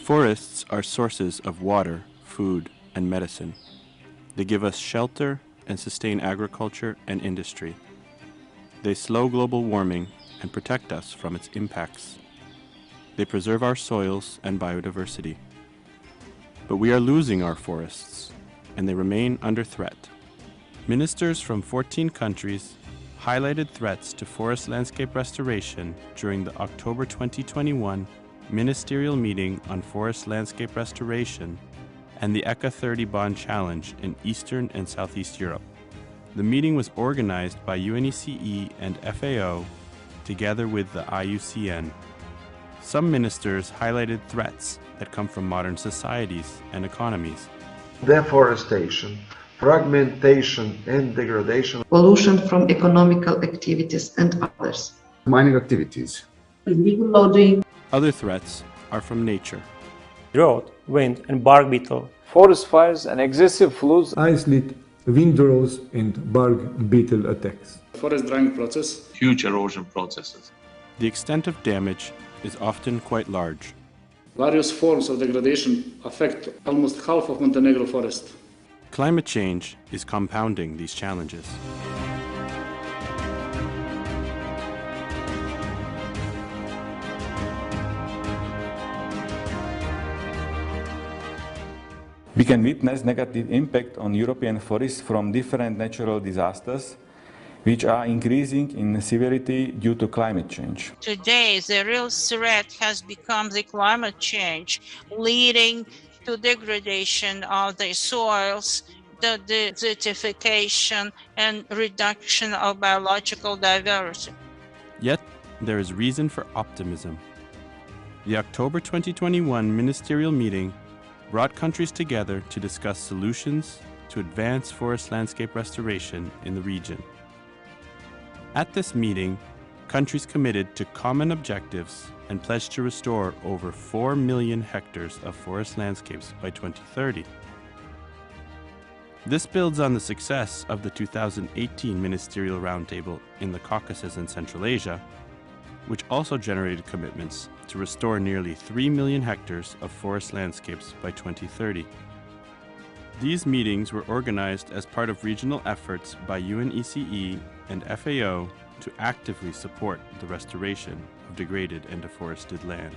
Forests are sources of water, food, and medicine. They give us shelter and sustain agriculture and industry. They slow global warming and protect us from its impacts. They preserve our soils and biodiversity. But we are losing our forests, and they remain under threat. Ministers from 14 countries highlighted threats to forest landscape restoration during the October 2021 Ministerial meeting on forest landscape restoration and the ECA 30 Bond Challenge in Eastern and Southeast Europe. The meeting was organized by UNECE and FAO together with the IUCN. Some ministers highlighted threats that come from modern societies and economies. Deforestation, fragmentation and degradation, pollution from economical activities and others, mining activities, illegal logging. Other threats are from nature. Drought, wind and bark beetle, forest fires and excessive floods, ice sleet, windrows and bark beetle attacks, forest drying process, huge erosion processes. The extent of damage is often quite large. Various forms of degradation affect almost half of Montenegro forest. Climate change is compounding these challenges. We can witness negative impact on European forests from different natural disasters, which are increasing in severity due to climate change. Today, the real threat has become the climate change, leading to degradation of the soils, the desertification, and reduction of biological diversity. Yet, there is reason for optimism. The October 2021 Ministerial meeting brought countries together to discuss solutions to advance forest landscape restoration in the region. At this meeting, countries committed to common objectives and pledged to restore over 4 million hectares of forest landscapes by 2030. This builds on the success of the 2018 Ministerial Roundtable in the Caucasus and Central Asia, which also generated commitments to restore nearly 3 million hectares of forest landscapes by 2030. These meetings were organized as part of regional efforts by UNECE and FAO to actively support the restoration of degraded and deforested land.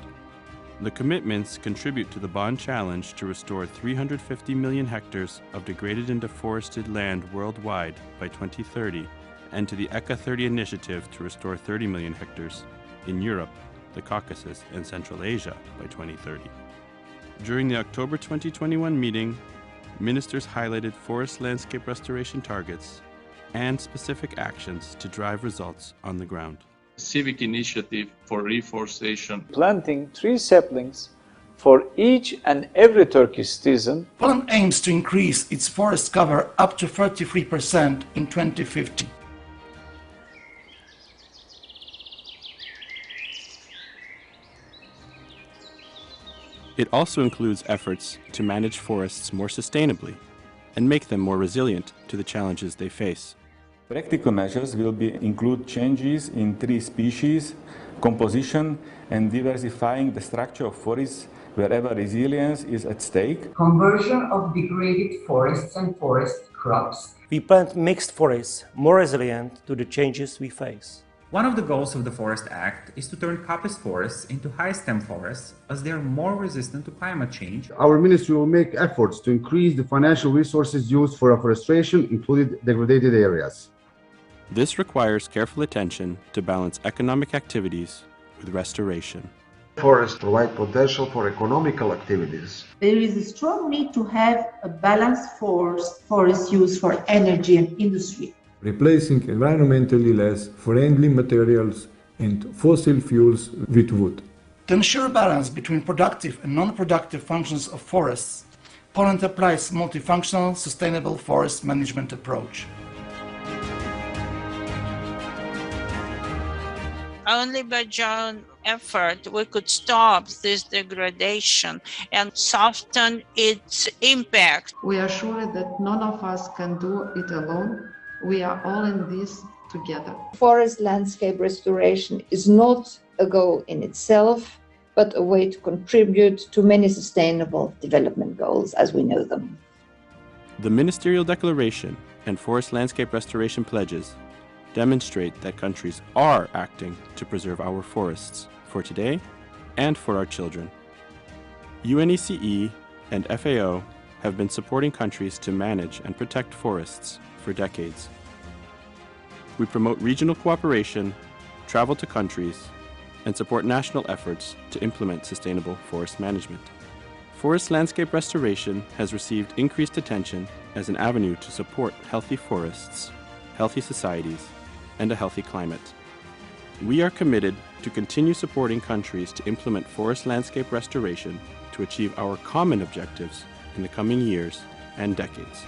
The commitments contribute to the Bond Challenge to restore 350 million hectares of degraded and deforested land worldwide by 2030, and to the ECA 30 initiative to restore 30 million hectares in Europe, the Caucasus, and Central Asia by 2030. During the October 2021 meeting, ministers highlighted forest landscape restoration targets and specific actions to drive results on the ground. Civic initiative for reforestation. Planting 3 saplings for each and every Turkish citizen. Poland aims to increase its forest cover up to 33% in 2050. It also includes efforts to manage forests more sustainably and make them more resilient to the challenges they face. Practical measures will include changes in tree species, composition, and diversifying the structure of forests wherever resilience is at stake. Conversion of degraded forests and forest crops. We plant mixed forests, more resilient to the changes we face. One of the goals of the Forest Act is to turn coppice forests into high-stem forests, as they are more resistant to climate change. Our ministry will make efforts to increase the financial resources used for afforestation, including degraded areas. This requires careful attention to balance economic activities with restoration. Forests provide potential for economical activities. There is a strong need to have a balanced forest use for energy and industry, replacing environmentally less friendly materials and fossil fuels with wood. To ensure balance between productive and non-productive functions of forests, Poland applies a multifunctional, sustainable forest management approach. Only by joint effort we could stop this degradation and soften its impact. We are sure that none of us can do it alone. We are all in this together. Forest landscape restoration is not a goal in itself, but a way to contribute to many sustainable development goals as we know them. The Ministerial Declaration and Forest Landscape Restoration pledges demonstrate that countries are acting to preserve our forests for today and for our children. UNECE and FAO have been supporting countries to manage and protect forests for decades. We promote regional cooperation, travel to countries, and support national efforts to implement sustainable forest management. Forest landscape restoration has received increased attention as an avenue to support healthy forests, healthy societies, and a healthy climate. We are committed to continue supporting countries to implement forest landscape restoration to achieve our common objectives in the coming years and decades.